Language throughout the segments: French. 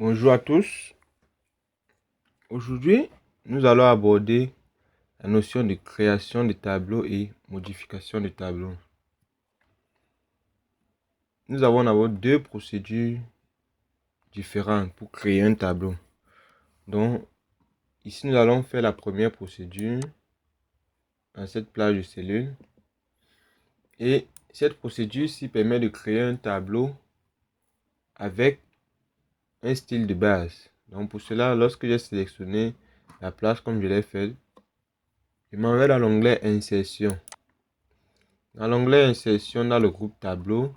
Bonjour à tous. Aujourd'hui, nous allons aborder la notion de création de tableaux et modification de tableaux. Nous avons d'abord deux procédures différentes pour créer un tableau. Donc, ici, nous allons faire la première procédure dans cette plage de cellules. Et cette procédure-ci permet de créer un tableau avec un style de base. Donc, pour cela, lorsque j'ai sélectionné la plage comme je l'ai fait, je m'en vais dans l'onglet Insertion. Dans l'onglet Insertion, dans le groupe Tableau,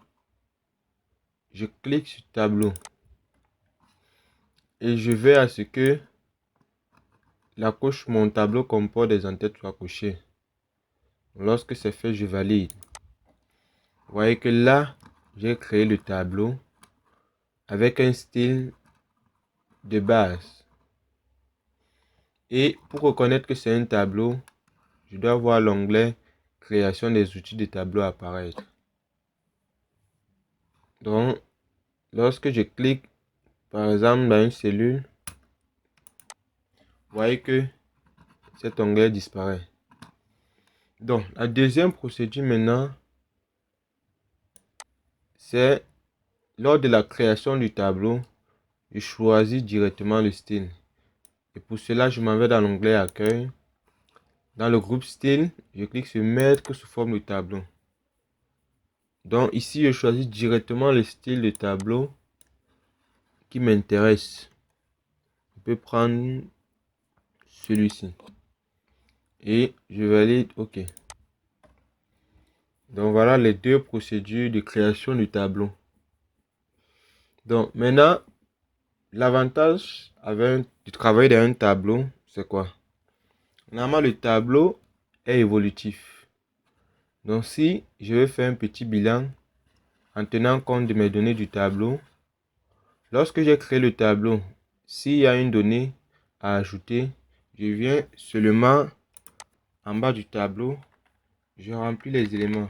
je clique sur Tableau et je vais à ce que la couche Mon tableau comporte des en-têtes soit cochée. Lorsque c'est fait, je valide. Vous voyez que là, j'ai créé le tableau avec un style de base. Et pour reconnaître que c'est un tableau, je dois voir l'onglet Création des outils de tableau apparaître. Donc, lorsque je clique, par exemple, dans une cellule, vous voyez que cet onglet disparaît. Donc, la deuxième procédure maintenant, c'est lors de la création du tableau, je choisis directement le style. Et pour cela, je m'en vais dans l'onglet Accueil. Dans le groupe Style, je clique sur Mettre sous forme de tableau. Donc ici, je choisis directement le style de tableau qui m'intéresse. Je peux prendre celui-ci. Et je valide OK. Donc voilà les deux procédures de création du tableau. Donc maintenant, l'avantage de travailler dans un tableau, c'est quoi? Normalement, le tableau est évolutif. Donc si je veux faire un petit bilan en tenant compte de mes données du tableau, lorsque j'ai créé le tableau, s'il y a une donnée à ajouter, je viens seulement en bas du tableau, je remplis les éléments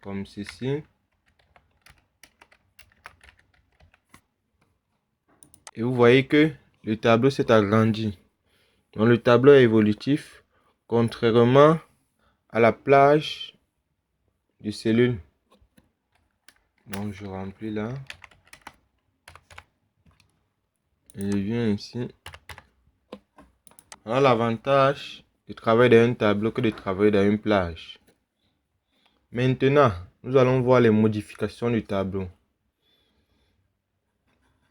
comme ceci. Et vous voyez que le tableau s'est agrandi. Donc le tableau est évolutif, contrairement à la plage de cellules. Donc je remplis là. Et je viens ici. On a l'avantage de travailler dans un tableau que de travailler dans une plage. Maintenant, nous allons voir les modifications du tableau.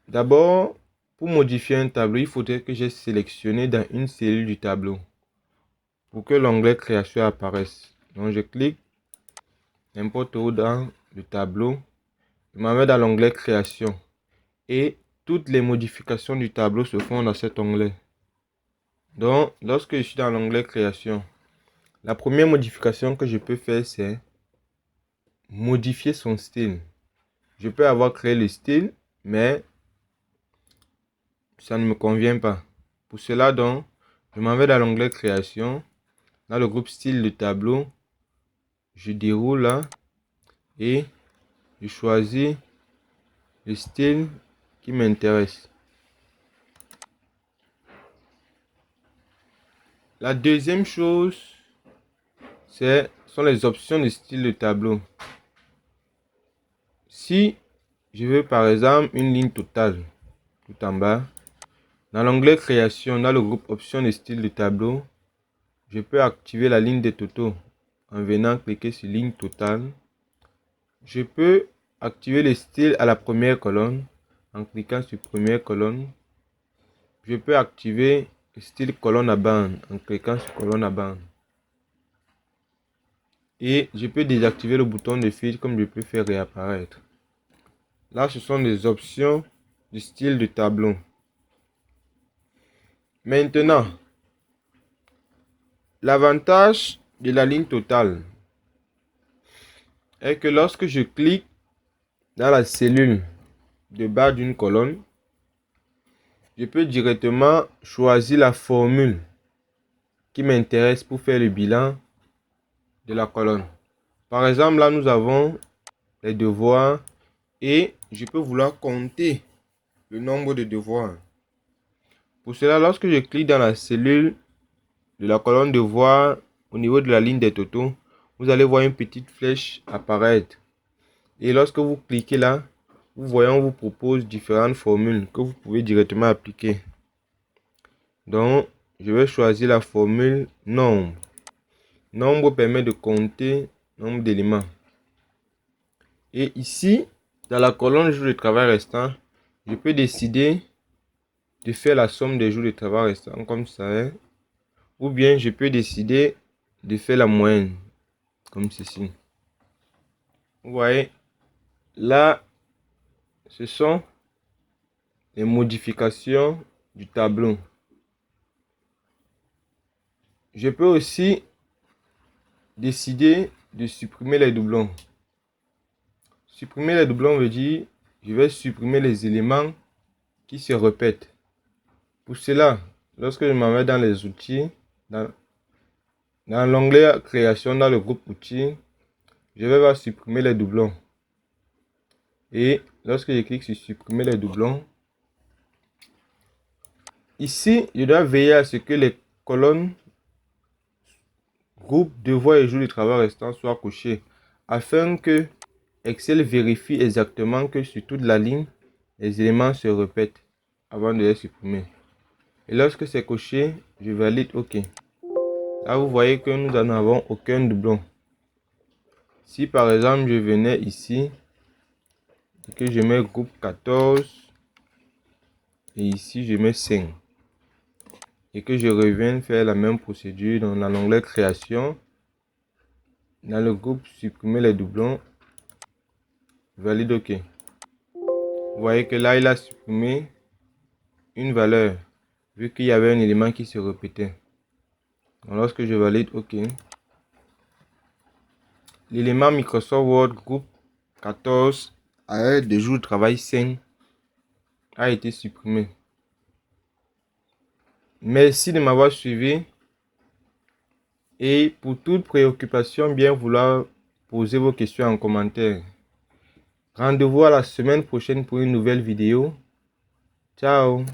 D'abord, pour modifier un tableau, il faudrait que j'ai sélectionné dans une cellule du tableau pour que l'onglet création apparaisse. Donc je clique n'importe où dans le tableau, je m'en vais dans l'onglet création et toutes les modifications du tableau se font dans cet onglet. Donc lorsque je suis dans l'onglet création, la première modification que je peux faire, c'est modifier son style. Je peux avoir créé le style, mais ça ne me convient pas. Pour cela, donc, je m'en vais dans l'onglet création. Dans le groupe style de tableau, je déroule là et je choisis le style qui m'intéresse. La deuxième chose, sont les options de style de tableau. Si je veux par exemple une ligne totale tout en bas, dans l'onglet création, dans le groupe options de style de tableau, je peux activer la ligne des totaux en venant cliquer sur ligne totale. Je peux activer le style à la première colonne en cliquant sur première colonne. Je peux activer le style colonne à bande en cliquant sur colonne à bande. Et je peux désactiver le bouton de fil comme je peux faire réapparaître. Là, ce sont des options du style de tableau. Maintenant, l'avantage de la ligne totale est que lorsque je clique dans la cellule de bas d'une colonne, je peux directement choisir la formule qui m'intéresse pour faire le bilan de la colonne. Par exemple, là, nous avons les devoirs et je peux vouloir compter le nombre de devoirs. Pour cela, lorsque je clique dans la cellule de la colonne devoirs au niveau de la ligne des totaux, vous allez voir une petite flèche apparaître. Et lorsque vous cliquez là, vous voyez, on vous propose différentes formules que vous pouvez directement appliquer. Donc, je vais choisir la formule nombre. Nombre permet de compter nombre d'éléments. Et ici, dans la colonne jours de travail restants, je peux décider de faire la somme des jours de travail restants comme ça. Hein? Ou bien je peux décider de faire la moyenne comme ceci. Vous voyez, là, ce sont les modifications du tableau. Je peux aussi décider de supprimer les doublons. Supprimer les doublons veut dire je vais supprimer les éléments qui se répètent. Pour cela, lorsque je m'en vais dans les outils, dans l'onglet création, dans le groupe outils, je vais voir supprimer les doublons. Et lorsque je clique sur supprimer les doublons, ici, je dois veiller à ce que les colonnes groupe devoirs et jours de travail restants soient cochées afin que Excel vérifie exactement que sur toute la ligne, les éléments se répètent avant de les supprimer. Et lorsque c'est coché, je valide OK. Là, vous voyez que nous n'en avons aucun doublon. Si par exemple, je venais ici et que je mets groupe 14 et ici, je mets 5 et que je revienne faire la même procédure dans l'onglet création, dans le groupe supprimer les doublons, valide OK. Vous voyez que là, il a supprimé une valeur vu qu'il y avait un élément qui se répétait. Donc, lorsque je valide OK, l'élément Microsoft Word Group 14 à de jours de travail 5 a été supprimé. Merci de m'avoir suivi et pour toute préoccupation, bien vouloir poser vos questions en commentaire. Rendez-vous à la semaine prochaine pour une nouvelle vidéo. Ciao!